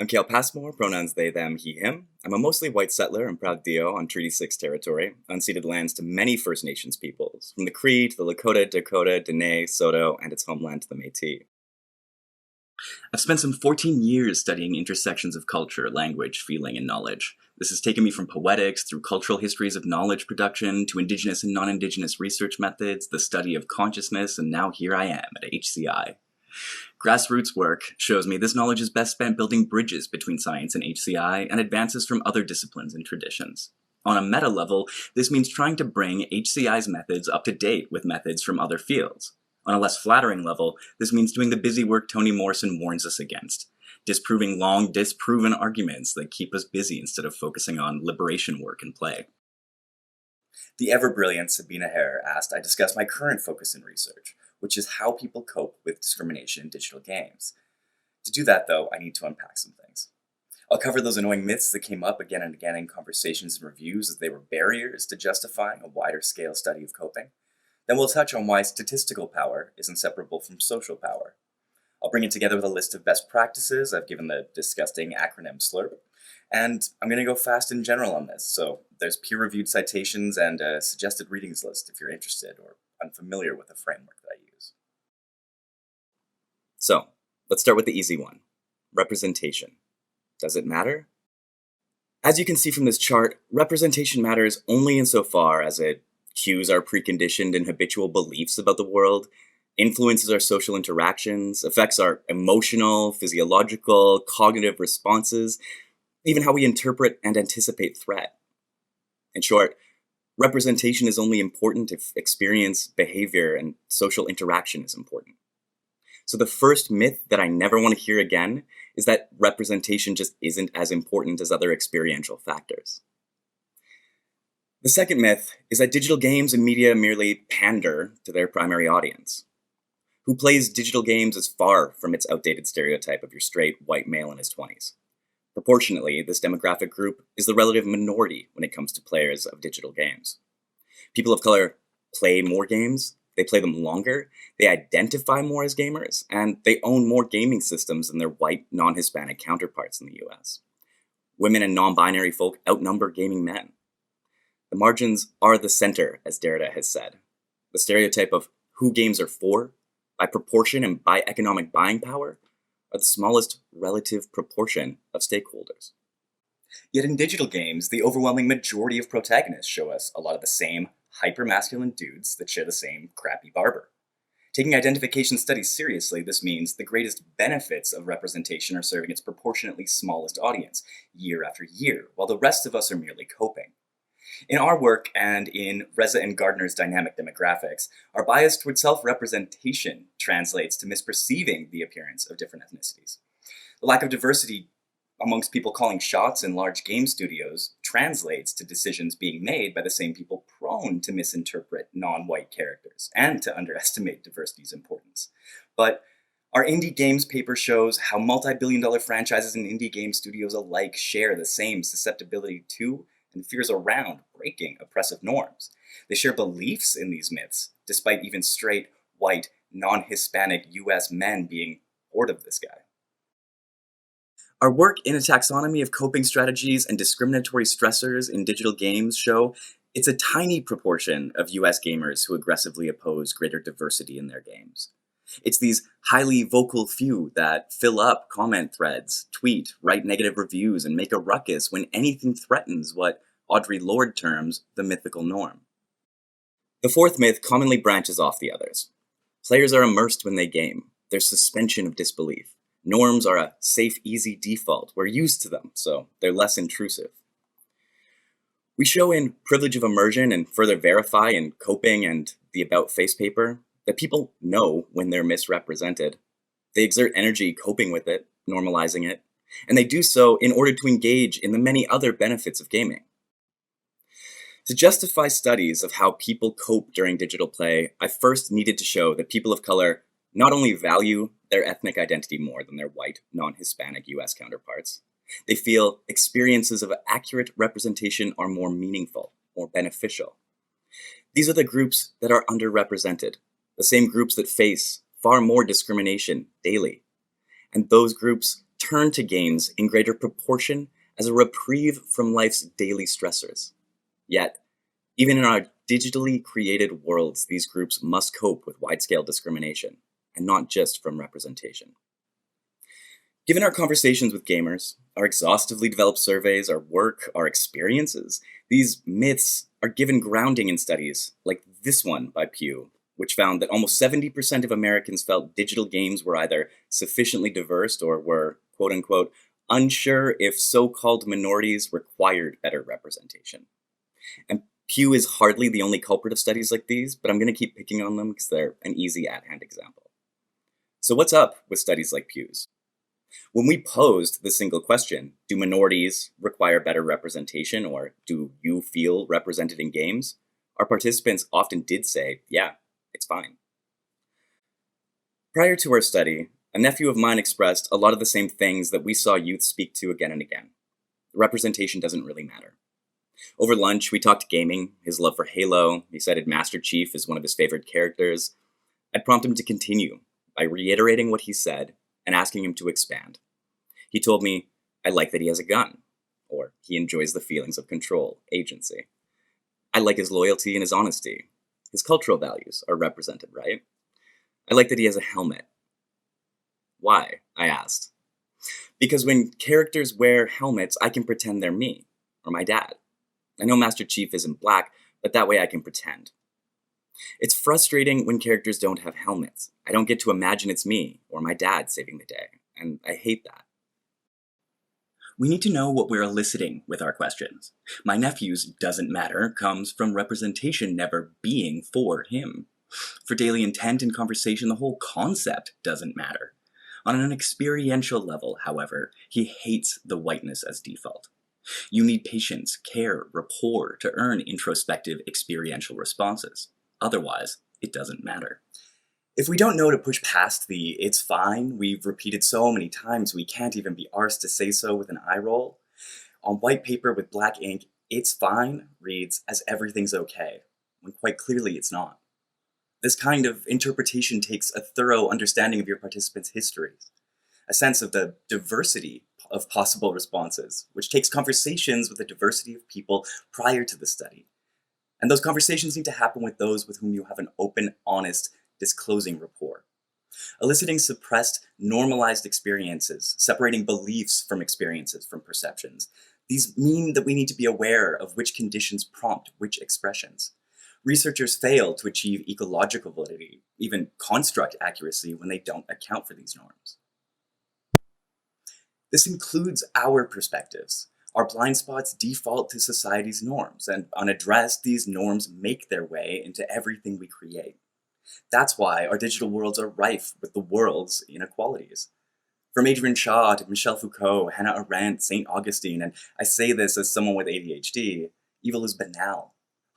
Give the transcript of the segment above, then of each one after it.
I'm Cale Passmore, pronouns they, them, he, him. I'm a mostly white settler and proud Dio on Treaty 6 territory, unceded lands to many First Nations peoples, from the Cree to the Lakota, Dakota, Dene, Saulteaux, and its homeland to the Métis. I've spent some 14 years studying intersections of culture, language, feeling, and knowledge. This has taken me from poetics through cultural histories of knowledge production to Indigenous and non-Indigenous research methods, the study of consciousness, and now here I am at HCI. Grassroots work shows me this knowledge is best spent building bridges between science and HCI and advances from other disciplines and traditions. On a meta level, this means trying to bring HCI's methods up to date with methods from other fields. On a less flattering level, this means doing the busy work Toni Morrison warns us against, disproving long, disproven arguments that keep us busy instead of focusing on liberation work and play. The ever-brilliant Sabina Hare asked I discuss my current focus in research, which is how people cope with discrimination in digital games. To do that, though, I need to unpack some things. I'll cover those annoying myths that came up again and again in conversations and reviews as they were barriers to justifying a wider scale study of coping. Then we'll touch on why statistical power is inseparable from social power. I'll bring it together with a list of best practices. I've given the disgusting acronym slurp. And I'm going to go fast in general on this, so there's peer-reviewed citations and a suggested readings list if you're interested or unfamiliar with the framework that I use. So, let's start with the easy one. Representation. Does it matter? As you can see from this chart, representation matters only insofar as it cues our preconditioned and habitual beliefs about the world, influences our social interactions, affects our emotional, physiological, cognitive responses, even how we interpret and anticipate threat. In short, representation is only important if experience, behavior, and social interaction is important. So the first myth that I never want to hear again is that representation just isn't as important as other experiential factors. The second myth is that digital games and media merely pander to their primary audience. Who plays digital games is far from its outdated stereotype of your straight white male in his 20s. Proportionately, this demographic group is the relative minority when it comes to players of digital games. People of color play more games, they play them longer, they identify more as gamers, and they own more gaming systems than their white, non-Hispanic counterparts in the US. Women and non-binary folk outnumber gaming men. The margins are the center, as Derrida has said. The stereotype of who games are for, by proportion and by economic buying power, are the smallest relative proportion of stakeholders. Yet in digital games, the overwhelming majority of protagonists show us a lot of the same hyper-masculine dudes that share the same crappy barber. Taking identification studies seriously, this means the greatest benefits of representation are serving its proportionately smallest audience, year after year, while the rest of us are merely coping. In our work and in Reza and Gardner's dynamic demographics, our bias toward self-representation translates to misperceiving the appearance of different ethnicities. The lack of diversity amongst people calling shots in large game studios translates to decisions being made by the same people prone to misinterpret non-white characters and to underestimate diversity's importance. But our indie games paper shows how multi-billion-dollar franchises and indie game studios alike share the same susceptibility to and fears around breaking oppressive norms. They share beliefs in these myths, despite even straight, white, non-Hispanic US men being bored of this guy. Our work in a taxonomy of coping strategies and discriminatory stressors in digital games show it's a tiny proportion of US gamers who aggressively oppose greater diversity in their games. It's these highly vocal few that fill up comment threads, tweet, write negative reviews, and make a ruckus when anything threatens what Audre Lorde terms the mythical norm. The fourth myth commonly branches off the others. Players are immersed when they game. There's suspension of disbelief. Norms are a safe, easy default. We're used to them, so they're less intrusive. We show in Privilege of Immersion and further verify in Coping and the About Face paper that people know when they're misrepresented. They exert energy coping with it, normalizing it, and they do so in order to engage in the many other benefits of gaming. To justify studies of how people cope during digital play, I first needed to show that people of color not only value their ethnic identity more than their white, non-Hispanic US counterparts, they feel experiences of accurate representation are more meaningful, more beneficial. These are the groups that are underrepresented, the same groups that face far more discrimination daily. And those groups turn to games in greater proportion as a reprieve from life's daily stressors. Yet, even in our digitally created worlds, these groups must cope with wide-scale discrimination, and not just from representation. Given our conversations with gamers, our exhaustively developed surveys, our work, our experiences, these myths are given grounding in studies like this one by Pew, which found that almost 70% of Americans felt digital games were either sufficiently diverse or were, quote unquote, unsure if so-called minorities required better representation. And Pew is hardly the only culprit of studies like these, but I'm going to keep picking on them because they're an easy at-hand example. So what's up with studies like Pew's? When we posed the single question, do minorities require better representation, or do you feel represented in games? Our participants often did say, yeah, it's fine. Prior to our study, a nephew of mine expressed a lot of the same things that we saw youth speak to again and again. Representation doesn't really matter. Over lunch, we talked gaming, his love for Halo. He cited Master Chief as one of his favorite characters. I'd prompt him to continue by reiterating what he said and asking him to expand. He told me, I like that he has a gun, or he enjoys the feelings of control, agency. I like his loyalty and his honesty. His cultural values are represented, right? I like that he has a helmet. Why? I asked. Because when characters wear helmets, I can pretend they're me, or my dad. I know Master Chief isn't black, but that way I can pretend. It's frustrating when characters don't have helmets. I don't get to imagine it's me, or my dad saving the day, and I hate that. We need to know what we're eliciting with our questions. My nephew's "doesn't matter" comes from representation never being for him. For daily intent and conversation, the whole concept doesn't matter. On an experiential level, however, he hates the whiteness as default. You need patience, care, rapport to earn introspective experiential responses. Otherwise, it doesn't matter. If we don't know to push past the "it's fine" we've repeated so many times we can't even be arsed to say so with an eye roll, on white paper with black ink, "it's fine" reads as everything's okay, when quite clearly it's not. This kind of interpretation takes a thorough understanding of your participants' histories, a sense of the diversity of possible responses, which takes conversations with a diversity of people prior to the study. And those conversations need to happen with those with whom you have an open, honest, disclosing rapport. Eliciting suppressed, normalized experiences, separating beliefs from experiences, from perceptions. These mean that we need to be aware of which conditions prompt which expressions. Researchers fail to achieve ecological validity, even construct accuracy, when they don't account for these norms. This includes our perspectives. Our blind spots default to society's norms, and unaddressed, these norms make their way into everything we create. That's why our digital worlds are rife with the world's inequalities. From Adrian Shaw to Michel Foucault, Hannah Arendt, St. Augustine, and I say this as someone with ADHD, evil is banal.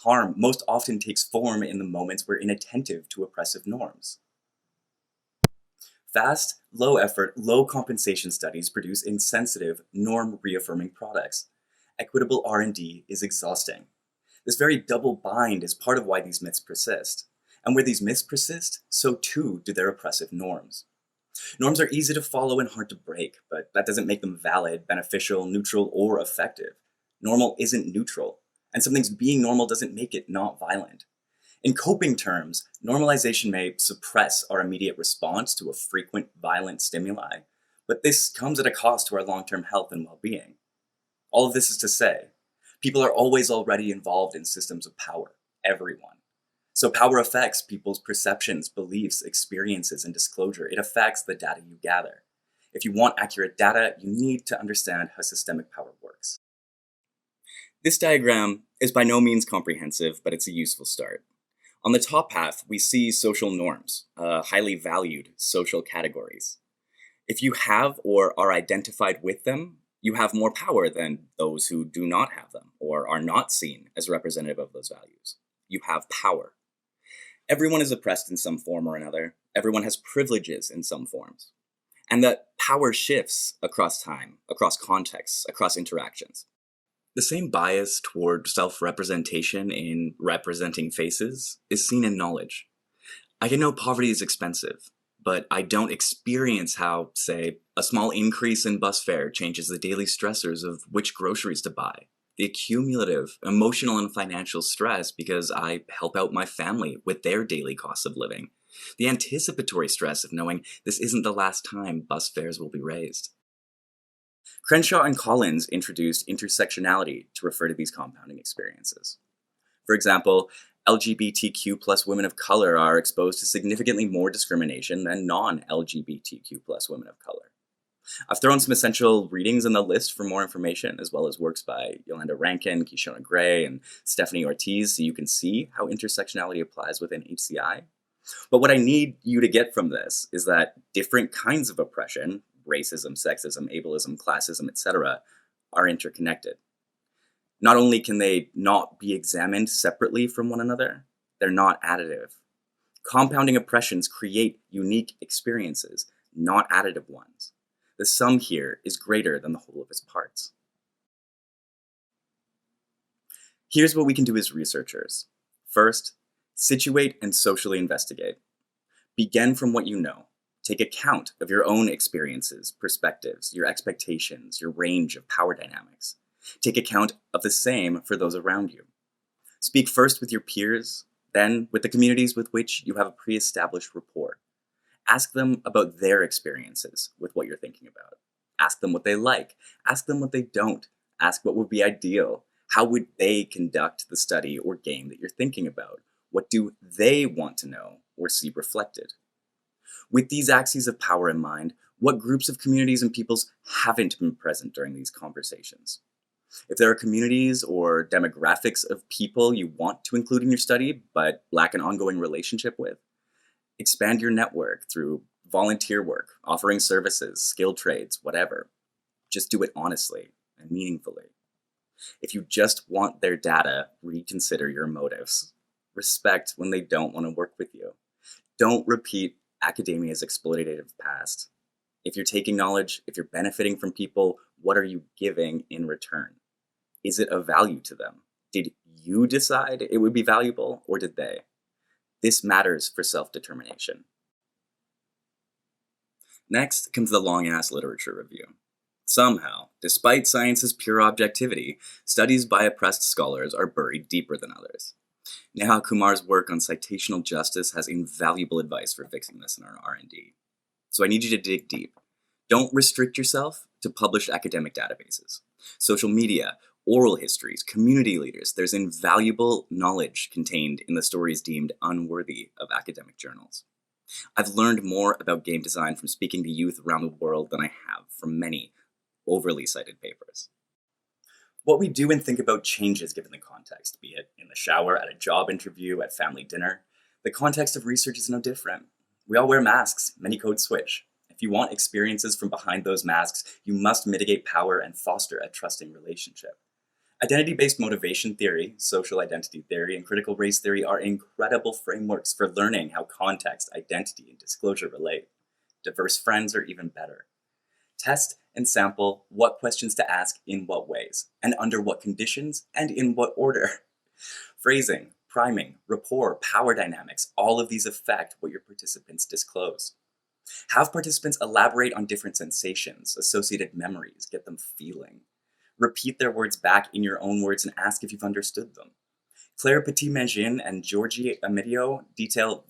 Harm most often takes form in the moments we're inattentive to oppressive norms. Fast, low-effort, low-compensation studies produce insensitive, norm-reaffirming products. Equitable R&D is exhausting. This very double bind is part of why these myths persist. And where these myths persist, so too do their oppressive norms. Norms are easy to follow and hard to break, but that doesn't make them valid, beneficial, neutral, or effective. Normal isn't neutral, and something's being normal doesn't make it not violent. In coping terms, normalization may suppress our immediate response to a frequent, violent stimuli, but this comes at a cost to our long-term health and well-being. All of this is to say, people are always already involved in systems of power, everyone. So power affects people's perceptions, beliefs, experiences, and disclosure. It affects the data you gather. If you want accurate data, you need to understand how systemic power works. This diagram is by no means comprehensive, but it's a useful start. On the top half, we see social norms, highly valued social categories. If you have or are identified with them, you have more power than those who do not have them or are not seen as representative of those values. You have power. Everyone is oppressed in some form or another. Everyone has privileges in some forms. And that power shifts across time, across contexts, across interactions. The same bias toward self-representation in representing faces is seen in knowledge. I can know poverty is expensive, but I don't experience how, say, a small increase in bus fare changes the daily stressors of which groceries to buy. The accumulative emotional and financial stress because I help out my family with their daily costs of living. The anticipatory stress of knowing this isn't the last time bus fares will be raised. Crenshaw and Collins introduced intersectionality to refer to these compounding experiences. For example, LGBTQ plus women of color are exposed to significantly more discrimination than non-LGBTQ plus women of color. I've thrown some essential readings in the list for more information, as well as works by Yolanda Rankin, Kishona Gray, and Stephanie Ortiz, so you can see how intersectionality applies within HCI. But what I need you to get from this is that different kinds of oppression, racism, sexism, ableism, classism, etc., are interconnected. Not only can they not be examined separately from one another, they're not additive. Compounding oppressions create unique experiences, not additive ones. The sum here is greater than the whole of its parts. Here's what we can do as researchers. First, situate and socially investigate. Begin from what you know. Take account of your own experiences, perspectives, your expectations, your range of power dynamics. Take account of the same for those around you. Speak first with your peers, then with the communities with which you have a pre-established rapport. Ask them about their experiences with what you're thinking about. Ask them what they like. Ask them what they don't. Ask what would be ideal. How would they conduct the study or game that you're thinking about? What do they want to know or see reflected? With these axes of power in mind, what groups of communities and peoples haven't been present during these conversations? If there are communities or demographics of people you want to include in your study but lack an ongoing relationship with, expand your network through volunteer work, offering services, skilled trades, whatever. Just do it honestly and meaningfully. If you just want their data, reconsider your motives. Respect when they don't want to work with you. Don't repeat academia's exploitative past. If you're taking knowledge, if you're benefiting from people, what are you giving in return? Is it of value to them? Did you decide it would be valuable, or did they? This matters for self-determination. Next comes the long-ass literature review. Somehow, despite science's pure objectivity, studies by oppressed scholars are buried deeper than others. Neha Kumar's work on citational justice has invaluable advice for fixing this in our R&D. So I need you to dig deep. Don't restrict yourself to published academic databases. Social media, oral histories, community leaders, there's invaluable knowledge contained in the stories deemed unworthy of academic journals. I've learned more about game design from speaking to youth around the world than I have from many overly cited papers. What we do and think about changes given the context, be it in the shower, at a job interview, at family dinner. The context of research is no different. We all wear masks, many codes switch. If you want experiences from behind those masks, you must mitigate power and foster a trusting relationship. Identity-based motivation theory, social identity theory, and critical race theory are incredible frameworks for learning how context, identity, and disclosure relate. Diverse friends are even better. Test and sample what questions to ask in what ways, and under what conditions, and in what order. Phrasing, priming, rapport, power dynamics, all of these affect what your participants disclose. Have participants elaborate on different sensations, associated memories, get them feeling. Repeat their words back in your own words and ask if you've understood them. Claire Petit-Mangin and Georgie Amidio detail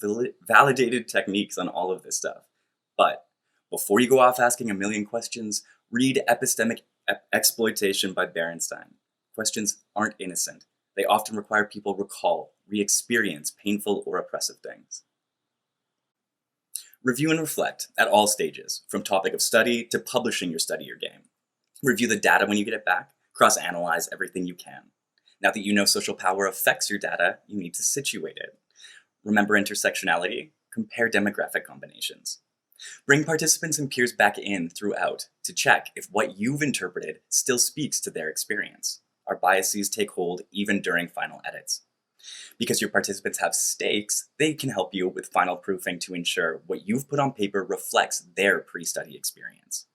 validated techniques on all of this stuff. But before you go off asking a million questions, read Epistemic Exploitation by Berenstein. Questions aren't innocent. They often require people recall, re-experience painful or oppressive things. Review and reflect at all stages, from topic of study to publishing your study or game. Review the data when you get it back. Cross-analyze everything you can. Now that you know social power affects your data, you need to situate it. Remember intersectionality? Compare demographic combinations. Bring participants and peers back in throughout to check if what you've interpreted still speaks to their experience. Our biases take hold even during final edits. Because your participants have stakes, they can help you with final proofing to ensure what you've put on paper reflects their pre-study experience.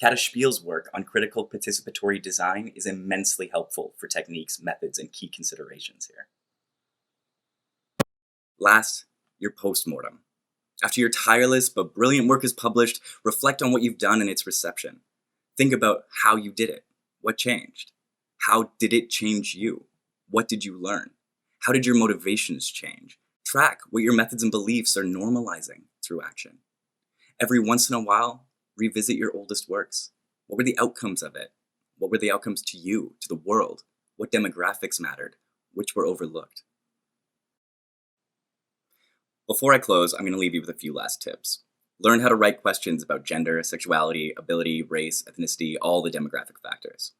Kata Spiel's work on critical participatory design is immensely helpful for techniques, methods, and key considerations here. Last, your postmortem. After your tireless but brilliant work is published, reflect on what you've done and its reception. Think about how you did it. What changed? How did it change you? What did you learn? How did your motivations change? Track what your methods and beliefs are normalizing through action. Every once in a while, revisit your oldest works. What were the outcomes of it? What were the outcomes to you, to the world? What demographics mattered? Which were overlooked? Before I close, I'm going to leave you with a few last tips. Learn how to write questions about gender, sexuality, ability, race, ethnicity, all the demographic factors.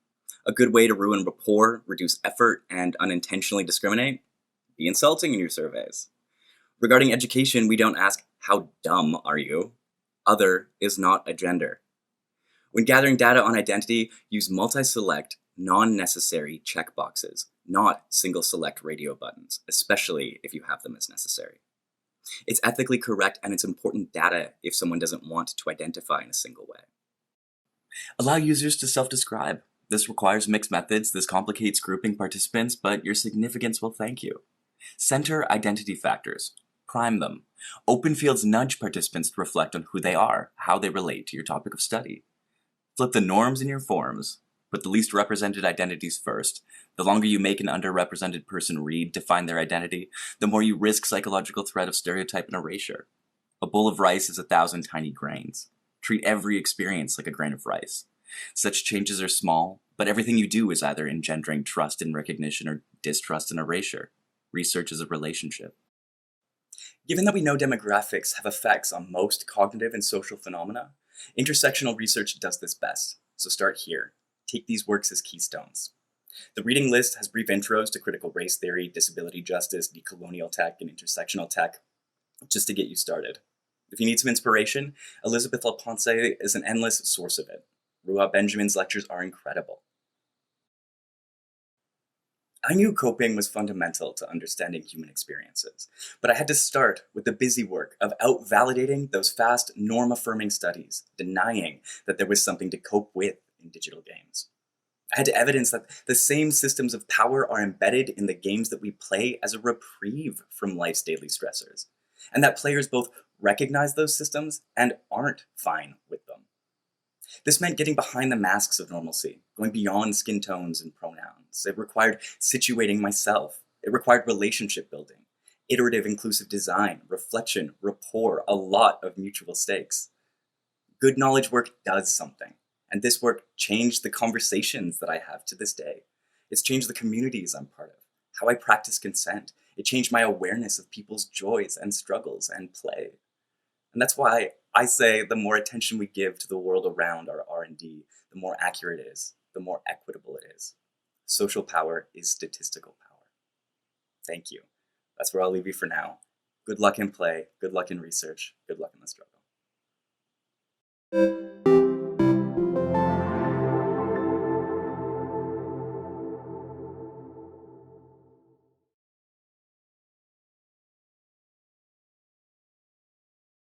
A good way to ruin rapport, reduce effort, and unintentionally discriminate? Be insulting in your surveys. Regarding education, we don't ask, how dumb are you? Other is not a gender. When gathering data on identity, use multi-select, non-necessary checkboxes, not single-select radio buttons, especially if you have them as necessary. It's ethically correct and it's important data if someone doesn't want to identify in a single way. Allow users to self-describe. This requires mixed methods, this complicates grouping participants, but your significance will thank you. Center identity factors. Prime them. Open fields nudge participants to reflect on who they are, how they relate to your topic of study. Flip the norms in your forms. Put the least represented identities first. The longer you make an underrepresented person read, define their identity, the more you risk psychological threat of stereotype and erasure. A bowl of rice is 1,000 tiny grains. Treat every experience like a grain of rice. Such changes are small, but everything you do is either engendering trust in recognition or distrust in erasure. Research is a relationship. Given that we know demographics have effects on most cognitive and social phenomena, intersectional research does this best. So start here. Take these works as keystones. The reading list has brief intros to critical race theory, disability justice, decolonial tech, and intersectional tech, just to get you started. If you need some inspiration, Elizabeth Laponce is an endless source of it. Ruha Benjamin's lectures are incredible. I knew coping was fundamental to understanding human experiences, but I had to start with the busy work of out-validating those fast, norm-affirming studies, denying that there was something to cope with in digital games. I had to evidence that the same systems of power are embedded in the games that we play as a reprieve from life's daily stressors, and that players both recognize those systems and aren't fine with them. This meant getting behind the masks of normalcy, going beyond skin tones and pronouns. It required situating myself. It required relationship building, iterative inclusive design, reflection, rapport, a lot of mutual stakes. Good knowledge work does something, and this work changed the conversations that I have to this day. It's changed the communities I'm part of, how I practice consent. It changed my awareness of people's joys and struggles and play. And that's why I say the more attention we give to the world around our R&D, the more accurate it is, the more equitable it is. Social power is statistical power. Thank you. That's where I'll leave you for now. Good luck in play, good luck in research, good luck in the struggle.